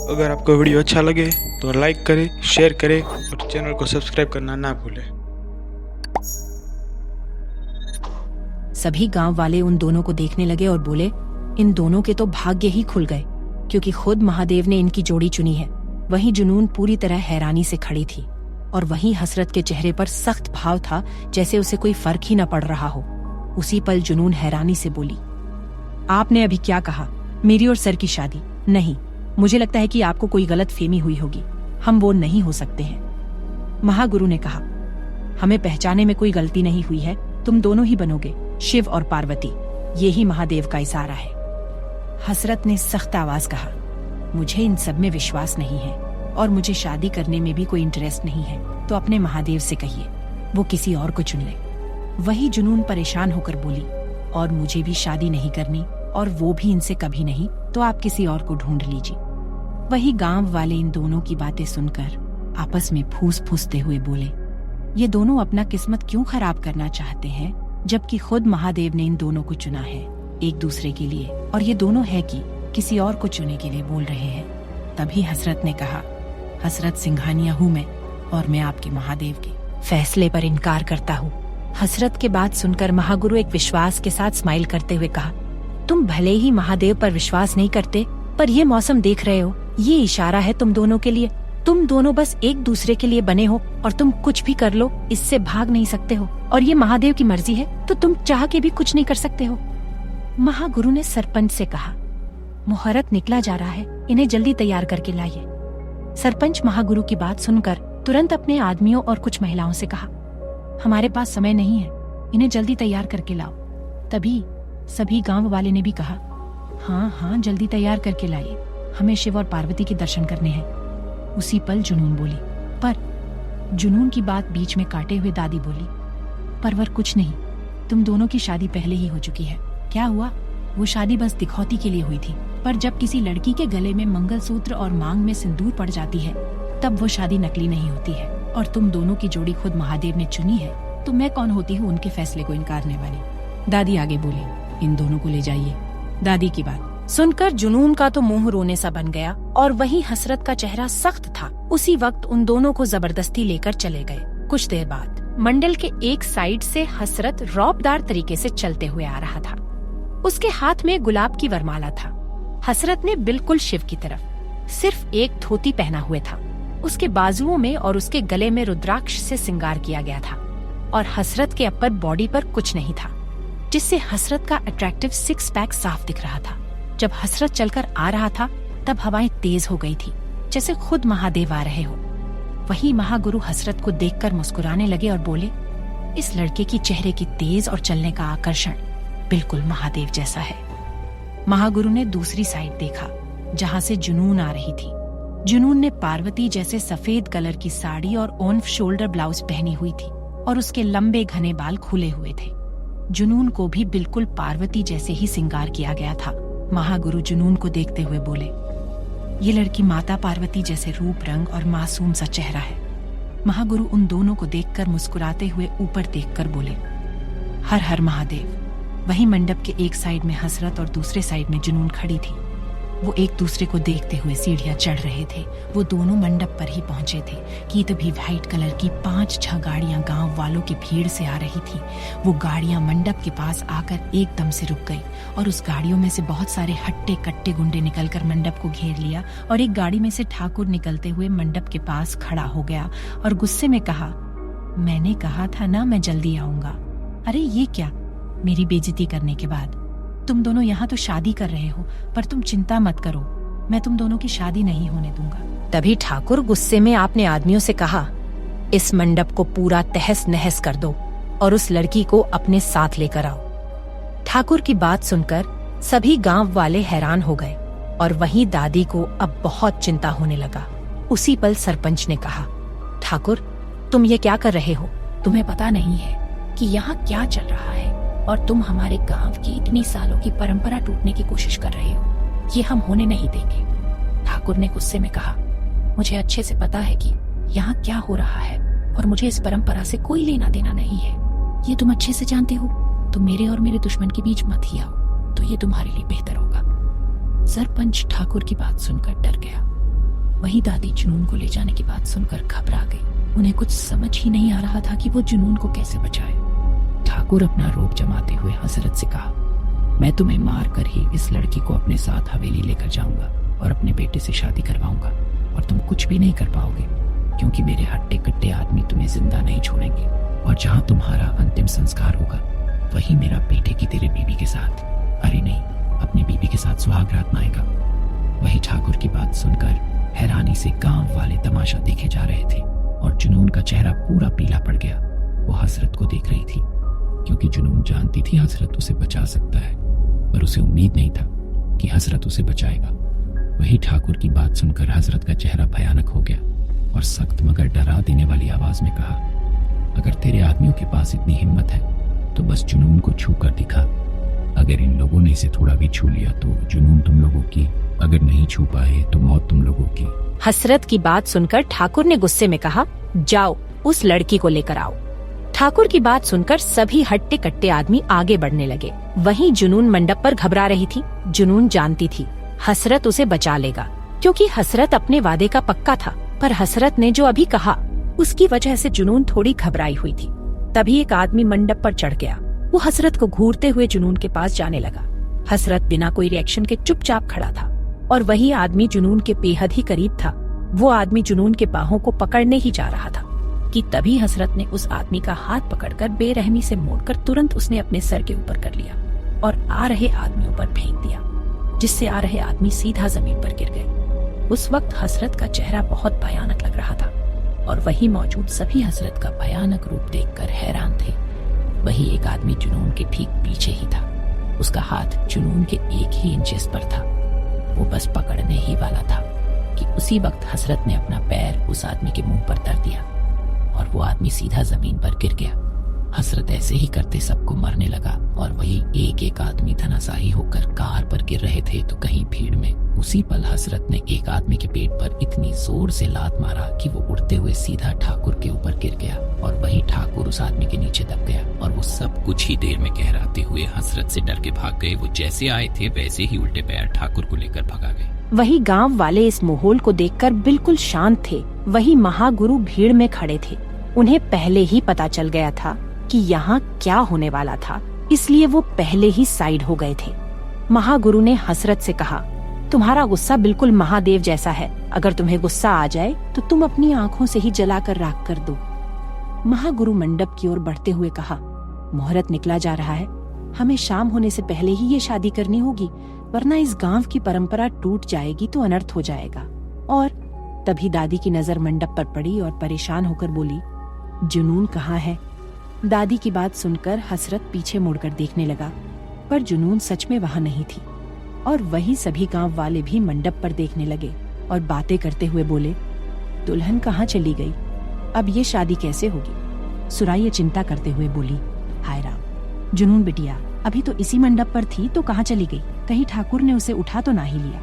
अगर आपको वीडियो अच्छा लगे तो लाइक करें, शेयर करें और चैनल को सब्सक्राइब करना ना भूलें। सभी गांव वाले उन दोनों को देखने लगे और बोले, इन दोनों के तो भाग्य ही खुल गए, क्योंकि खुद महादेव ने इनकी जोड़ी चुनी है। वहीं जुनून पूरी तरह हैरानी से खड़ी थी और वहीं हसरत के चेहरे पर सख्त भाव था, जैसे उसे कोई फर्क ही न पड़ रहा हो। उसी पल जुनून हैरानी से बोली, आपने अभी क्या कहा? मेरी और सर की शादी? नहीं, मुझे लगता है कि आपको कोई गलत फेमी हुई होगी। हम वो नहीं हो सकते हैं। महागुरु ने कहा, हमें पहचाने में कोई गलती नहीं हुई है, तुम दोनों ही बनोगे, शिव और पार्वती। यही महादेव का इशारा है। हसरत ने सख्त आवाज कहा, मुझे इन सब में विश्वास नहीं है और मुझे शादी करने में भी कोई इंटरेस्ट नहीं है, तो अपने महादेव से कहिए वो किसी और को चुन ले। वही जुनून परेशान होकर बोली, और मुझे भी शादी नहीं करनी और वो भी इनसे कभी नहीं, तो आप किसी और को ढूंढ लीजिए। वही गांव वाले इन दोनों की बातें सुनकर आपस में फूस फूसते हुए बोले, ये दोनों अपना किस्मत क्यों खराब करना चाहते हैं, जबकि खुद महादेव ने इन दोनों को चुना है एक दूसरे के लिए, और ये दोनों है कि किसी और को चुनने के लिए बोल रहे हैं। तभी हसरत ने कहा, हसरत सिंघानिया हूँ मैं, और मैं आपके महादेव के फैसले पर इनकार करता हूँ। हसरत के बात सुनकर महागुरु एक विश्वास के साथ स्माइल करते हुए कहा, तुम भले ही महादेव पर विश्वास नहीं करते, पर ये मौसम देख रहे हो, ये इशारा है तुम दोनों के लिए। तुम दोनों बस एक दूसरे के लिए बने हो और तुम कुछ भी कर लो, इससे भाग नहीं सकते हो, और ये महादेव की मर्जी है तो तुम चाह के भी कुछ नहीं कर सकते हो। महागुरु ने सरपंच से कहा, मुहूर्त निकला जा रहा है, इन्हें जल्दी तैयार करके लाइए। सरपंच महागुरु की बात सुनकर तुरंत अपने आदमियों और कुछ महिलाओं से कहा, हमारे पास समय नहीं है, इन्हें जल्दी तैयार करके लाओ। तभी सभी गांव वाले ने भी कहा, हाँ हाँ जल्दी तैयार करके लाइए, हमें शिव और पार्वती के दर्शन करने हैं। उसी पल जुनून बोली, पर जुनून की बात बीच में काटे हुए दादी बोली, परवर कुछ नहीं, तुम दोनों की शादी पहले ही हो चुकी है। क्या हुआ? वो शादी बस दिखौती के लिए हुई थी, पर जब किसी लड़की के गले में मंगलसूत्र और मांग में सिंदूर पड़ जाती है, तब वो शादी नकली नहीं होती है। और तुम दोनों की जोड़ी खुद महादेव ने चुनी है, तो मैं कौन होती हूँ उनके फैसले को इनकारने वाली। दादी आगे बोली, इन दोनों को ले जाइए। दादी की बात सुनकर जुनून का तो मुंह रोने सा बन गया और वहीं हसरत का चेहरा सख्त था। उसी वक्त उन दोनों को जबरदस्ती लेकर चले गए। कुछ देर बाद मंडल के एक साइड से हसरत रौबदार तरीके से चलते हुए आ रहा था। उसके हाथ में गुलाब की वरमाला था। हसरत ने बिल्कुल शिव की तरफ सिर्फ एक धोती पहना हुए था। उसके बाजुओं में और उसके गले में रुद्राक्ष से श्रृंगार किया गया था और हसरत के अपर बॉडी पर कुछ नहीं था, जिससे हसरत का अट्रैक्टिव सिक्स पैक साफ दिख रहा था। जब हसरत चलकर आ रहा था तब हवाएं तेज हो गई थी, जैसे खुद महादेव आ रहे हो। वही महागुरु हसरत को देखकर मुस्कुराने लगे और बोले, इस लड़के की चेहरे की तेज और चलने का आकर्षण बिल्कुल महादेव जैसा है। महागुरु ने दूसरी साइड देखा जहाँ से जुनून आ रही थी। जुनून ने पार्वती जैसे सफेद कलर की साड़ी और ऑन शोल्डर ब्लाउज पहनी हुई थी और उसके लंबे घने बाल खुले हुए थे। जुनून को भी बिल्कुल पार्वती जैसे ही श्रृंगार किया गया था। महागुरु जुनून को देखते हुए बोले, ये लड़की माता पार्वती जैसे रूप रंग और मासूम सा चेहरा है। महागुरु उन दोनों को देखकर मुस्कुराते हुए ऊपर देखकर बोले, हर हर महादेव। वहीं मंडप के एक साइड में हसरत और दूसरे साइड में जुनून खड़ी थी। वो एक दूसरे को देखते हुए सीढ़ियां चढ़ रहे थे। वो दोनों मंडप पर ही पहुंचे थे कि तभी व्हाइट कलर की 5-6 गाड़ियां गांव वालों की भीड़ से आ रही थी। वो गाड़ियां मंडप के पास आकर एकदम से रुक गई और उस गाड़ियों में से बहुत सारे हट्टे कट्टे गुंडे निकलकर मंडप को घेर लिया और एक गाड़ी में से ठाकुर निकलते हुए मंडप के पास खड़ा हो गया और गुस्से में कहा, मैंने कहा था ना मैं जल्दी आऊंगा। अरे ये क्या, मेरी बेइज्जती करने के बाद तुम दोनों यहाँ तो शादी कर रहे हो, पर तुम चिंता मत करो, मैं तुम दोनों की शादी नहीं होने दूंगा। तभी ठाकुर गुस्से में अपने आदमियों से कहा, इस मंडप को पूरा तहस नहस कर दो और उस लड़की को अपने साथ लेकर आओ। ठाकुर की बात सुनकर सभी गांव वाले हैरान हो गए और वहीं दादी को अब बहुत चिंता होने लगा। उसी पल सरपंच ने कहा, ठाकुर तुम ये क्या कर रहे हो? तुम्हें पता नहीं है कि यहाँ क्या चल रहा है और तुम हमारे गांव की इतनी सालों की परंपरा टूटने की कोशिश कर रहे हो। ये हम होने नहीं देंगे। ठाकुर ने गुस्से में कहा, मुझे अच्छे से पता है कि यहाँ क्या हो रहा है और मुझे इस परंपरा से कोई लेना देना नहीं है। ये तुम अच्छे से जानते हो। तुम मेरे और मेरे दुश्मन के बीच मत ही आओ, तो ये तुम्हारे लिए बेहतर होगा। सरपंच ठाकुर की बात सुनकर डर गया। वही दादी जुनून को ले जाने की बात सुनकर घबरा गई। उन्हें कुछ समझ ही नहीं आ रहा था कि वो जुनून को कैसे बचाए। ठाकुर अपना रोब जमाते हुए हसरत से कहा, मैं तुम्हें मार कर ही इस लड़की को अपने साथ हवेली लेकर जाऊंगा और अपने बेटे से शादी करवाऊंगा, और तुम कुछ भी नहीं कर पाओगे क्योंकि मेरे हट्टे कट्टे आदमी तुम्हें जिंदा नहीं छोड़ेंगे, और जहां तुम्हारा अंतिम संस्कार होगा वही मेरा बेटे की तेरे बीबी के साथ, अरे नहीं, अपनी बीबी के साथ सुहाग रात माएगा। वही ठाकुर की बात सुनकर हैरानी से गांव वाले तमाशा देखे जा रहे थे और जुनून का चेहरा पूरा पीला पड़ गया। वो हसरत को देख रही थी क्योंकि जुनून जानती थी हसरत उसे बचा सकता है, पर उसे उम्मीद नहीं था कि हसरत उसे बचाएगा। वही ठाकुर की बात सुनकर हसरत का चेहरा भयानक हो गया और सख्त मगर डरा देने वाली आवाज में कहा, अगर तेरे आदमियों के पास इतनी हिम्मत है तो बस जुनून को छू कर दिखा। अगर इन लोगों ने इसे थोड़ा भी छू लिया तो जुनून तुम लोगों की, अगर नहीं छू पाए तो मौत तुम लोगों की। हसरत की बात सुनकर ठाकुर ने गुस्से में कहा, जाओ उस लड़की को लेकर आओ। ठाकुर की बात सुनकर सभी हट्टे कट्टे आदमी आगे बढ़ने लगे। वहीं जुनून मंडप पर घबरा रही थी। जुनून जानती थी हसरत उसे बचा लेगा क्योंकि हसरत अपने वादे का पक्का था, पर हसरत ने जो अभी कहा उसकी वजह से जुनून थोड़ी घबराई हुई थी। तभी एक आदमी मंडप पर चढ़ गया। वो हसरत को घूरते हुए जुनून के पास जाने लगा। हसरत बिना कोई रिएक्शन के चुपचाप खड़ा था और वही आदमी जुनून के बेहद ही करीब था। वो आदमी जुनून के बाहों को पकड़ने ही जा रहा था कि तभी हसरत ने उस आदमी का हाथ पकड़कर बेरहमी से मोड़कर तुरंत उसने अपने सर के ऊपर कर लिया और आ रहे आदमियों पर फेंक दिया, जिससे आ रहे आदमी सीधा जमीन पर गिर गए। उस वक्त हसरत का चेहरा बहुत भयानक लग रहा था और वही मौजूद सभी हसरत का भयानक रूप देखकर हैरान थे। वही एक आदमी जुनून के ठीक पीछे ही था। उसका हाथ जुनून के 1 ही इंचेस पर था। वो बस पकड़ने ही वाला था कि उसी वक्त हसरत ने अपना पैर उस आदमी के मुंह पर धर दिया और वो आदमी सीधा जमीन पर गिर गया। हसरत ऐसे ही करते सबको मरने लगा और वही एक एक आदमी धनाशाही होकर कार पर गिर रहे थे तो कहीं भीड़ में। उसी पल हसरत ने एक आदमी के पेट पर इतनी जोर से लात मारा कि वो उड़ते हुए सीधा ठाकुर के ऊपर गिर गया और वही ठाकुर उस आदमी के नीचे दब गया और वो सब कुछ ही देर में कहराते हुए हसरत से डर के भाग गए। वो जैसे आए थे वैसे ही उल्टे पैर ठाकुर को लेकर भगा गए। वही गांव वाले इस माहौल को देखकर बिल्कुल शांत थे। वही महागुरु भीड़ में खड़े थे। उन्हें पहले ही पता चल गया था कि यहाँ क्या होने वाला था, इसलिए वो पहले ही साइड हो गए थे। महागुरु ने हसरत से कहा, तुम्हारा गुस्सा बिल्कुल महादेव जैसा है। अगर तुम्हें गुस्सा आ जाए तो तुम अपनी आंखों से ही जलाकर राख कर दो। महागुरु मंडप की ओर बढ़ते हुए कहा, मुहूर्त निकला जा रहा है। हमें शाम होने से पहले ही ये शादी करनी होगी, वरना इस गांव की परंपरा टूट जाएगी तो अनर्थ हो जाएगा। और तभी दादी की नजर मंडप पर पड़ी और परेशान होकर बोली, जुनून कहाँ है? दादी की बात सुनकर हसरत पीछे मुड़कर देखने लगा, पर जुनून सच में वहाँ नहीं थी। और वही सभी गांव वाले भी मंडप पर देखने लगे और बातें करते हुए बोले, दुल्हन कहाँ चली गई? अब ये शादी कैसे होगी? सुराइया चिंता करते हुए बोली, हाय राम, जुनून बिटिया अभी तो इसी मंडप पर थी तो कहाँ चली गई? कहीं ठाकुर ने उसे उठा तो ना ही लिया?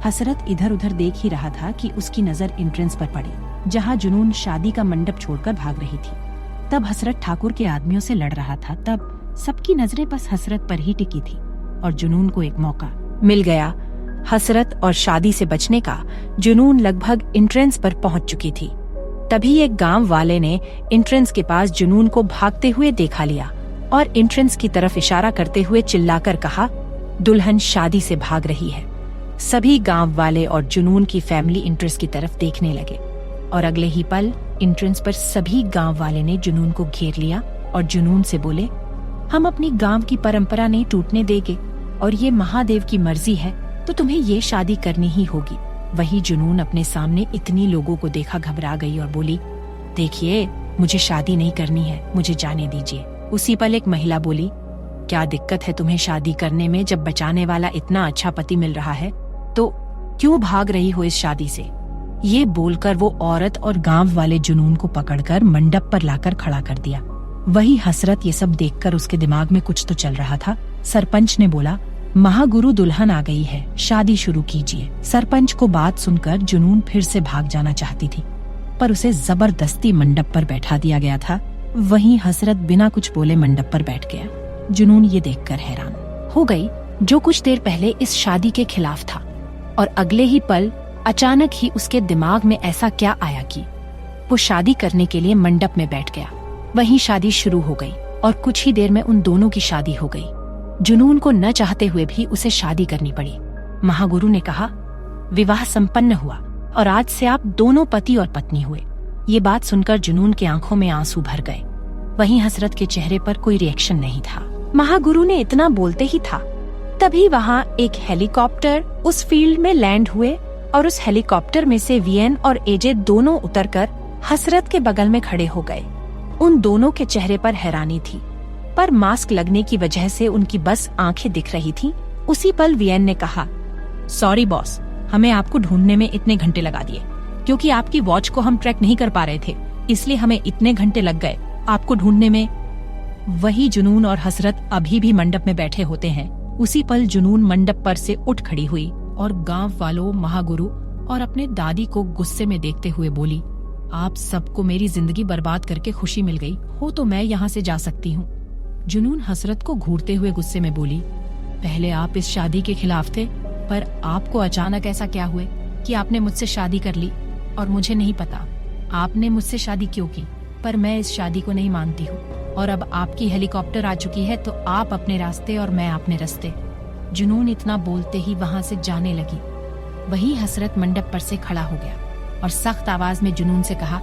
हसरत इधर उधर देख ही रहा था कि उसकी नजर एंट्रेंस पर पड़ी, जहाँ जुनून शादी का मंडप छोड़कर भाग रही थी। तब हसरत ठाकुर के आदमियों से लड़ रहा था। तब सबकी नजरें बस हसरत पर ही टिकी थी और जुनून को एक मौका मिल गया हसरत और शादी से बचने का। जुनून लगभग एंट्रेंस पर पहुंच चुकी थी। तभी एक गांव वाले ने एंट्रेंस के पास जुनून को भागते हुए देखा लिया और एंट्रेंस की तरफ इशारा करते हुए चिल्लाकर कहा, दुल्हन शादी से भाग रही है। सभी गांव वाले और जुनून की फैमिली एंट्रेंस की तरफ देखने लगे और अगले ही पल एंट्रेंस पर सभी गांव वाले ने जुनून को घेर लिया और जुनून से बोले, हम अपनी गांव की परंपरा नहीं टूटने देंगे और ये महादेव की मर्जी है तो तुम्हें ये शादी करनी ही होगी। वही जुनून अपने सामने इतनी लोगों को देखा घबरा गई और बोली, देखिए मुझे शादी नहीं करनी है, मुझे जाने दीजिए। उसी पल एक महिला बोली, क्या दिक्कत है तुम्हें शादी करने में? जब बचाने वाला इतना अच्छा पति मिल रहा है तो क्यों भाग रही हो इस शादी से? ये बोलकर वो औरत और गांव वाले जुनून को पकड़कर मंडप पर लाकर खड़ा कर दिया। वही हसरत ये सब देखकर उसके दिमाग में कुछ तो चल रहा था। सरपंच ने बोला, महागुरु दुल्हन आ गई है, शादी शुरू कीजिए। सरपंच को बात सुनकर जुनून फिर से भाग जाना चाहती थी, पर उसे जबरदस्ती मंडप पर बैठा दिया गया था। वहीं हसरत बिना कुछ बोले मंडप पर बैठ गया। जुनून ये देखकर हैरान हो गई। जो कुछ देर पहले इस शादी के खिलाफ था, और अगले ही पल अचानक ही उसके दिमाग में ऐसा क्या आया कि वो शादी करने के लिए मंडप में बैठ गया। वहीं शादी शुरू हो गई और कुछ ही देर में उन दोनों की शादी हो गई। जुनून को न चाहते हुए भी उसे शादी करनी पड़ी। महागुरु ने कहा, विवाह संपन्न हुआ और आज से आप दोनों पति और पत्नी हुए। ये बात सुनकर जुनून की आंखों में आंसू भर गए। वहीं हसरत के चेहरे पर कोई रिएक्शन नहीं था। महागुरु ने इतना बोलते ही था, तभी वहाँ एक हेलीकॉप्टर उस फील्ड में लैंड हुए और उस हेलीकॉप्टर में से वीएन और एजे दोनों उतरकर हसरत के बगल में खड़े हो गए। उन दोनों के चेहरे पर हैरानी थी, पर मास्क लगने की वजह से उनकी बस आंखें दिख रही थीं। उसी पल वीएन ने कहा, सॉरी बॉस, हमें आपको ढूंढने में इतने घंटे लगा दिए, क्योंकि आपकी वॉच को हम ट्रैक नहीं कर पा रहे थे, इसलिए हमें इतने घंटे लग गए आपको ढूंढने में। वही जुनून और हसरत अभी भी मंडप में बैठे होते हैं। उसी पल जुनून मंडप पर से उठ खड़ी हुई और गांव वालों, महागुरु और अपने दादी को गुस्से में देखते हुए बोली, आप सबको मेरी जिंदगी बर्बाद करके खुशी मिल गई हो तो मैं यहाँ से जा सकती हूँ। जुनून हसरत को घूरते हुए गुस्से में बोली, पहले आप इस शादी के खिलाफ थे, पर आपको अचानक ऐसा क्या हुए कि आपने मुझसे शादी कर ली और मुझे नहीं पता आपने मुझसे शादी क्यों की, पर मैं इस शादी को नहीं मानती हूँ और अब आपकी हेलीकॉप्टर आ चुकी है तो आप अपने रास्ते और मैं अपने रास्ते। जुनून इतना बोलते ही वहाँ से जाने लगी। वही हसरत मंडप पर से खड़ा हो गया और सख्त आवाज में जुनून से कहा,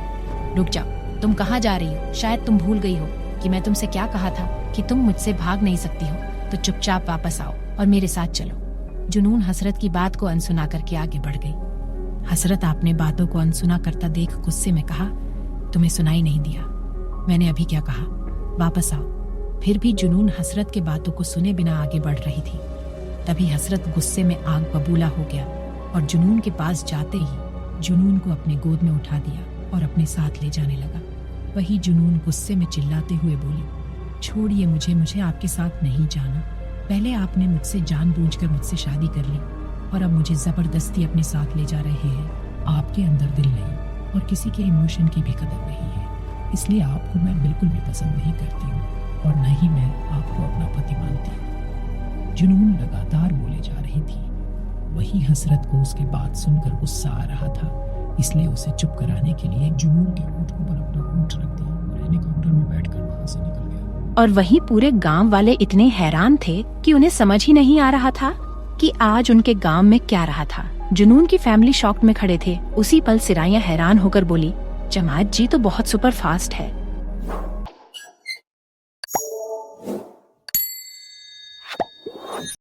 रुक जाओ, तुम कहाँ जा रही हो? शायद तुम भूल गई हो कि मैं तुमसे क्या कहा था कि तुम मुझसे भाग नहीं सकती हो, तो चुपचाप वापस आओ और मेरे साथ चलो। जुनून हसरत की बात को अनसुना करके आगे बढ़ गई। हसरत आपने बातों को अनसुना करता देख गुस्से में कहा, तुम्हें सुनाई नहीं दिया मैंने अभी क्या कहा, वापस आओ। फिर भी जुनून हसरत के बातों को सुने बिना आगे बढ़ रही थी। तभी हसरत गुस्से में आग बबूला हो गया और जुनून के पास जाते ही जुनून को अपने गोद में उठा दिया और अपने साथ ले जाने लगा। वही जुनून गुस्से में चिल्लाते हुए बोली, छोड़िए मुझे आपके साथ नहीं जाना। पहले आपने मुझसे जानबूझकर मुझसे शादी कर ली और अब मुझे जबरदस्ती अपने साथ ले जा रहे हैं। आपके अंदर दिल नहीं और किसी के इमोशन की भी कदर नहीं है, इसलिए आपको मैं बिल्कुल भी पसंद नहीं करती हूँ और न ही मैं आपको अपना पति मानती हूँ। जुनून लगातार बोले जा रही थी। वही हसरत को उसकी बात सुनकर गुस्सा आ रहा था, इसलिए उसे चुप कराने के लिए जुनून के ऊँट पर अपना ऊँट रख दिया और हेलीकॉप्टर में बैठकर वहां से निकल गया। और वहीं पूरे गांव वाले इतने हैरान थे कि उन्हें समझ ही नहीं आ रहा था कि आज उनके गांव में क्या रहा था। जुनून की फैमिली शॉक में खड़े थे। उसी पल सिराइयां हैरान होकर बोली, जमात जी तो बहुत सुपर फास्ट है,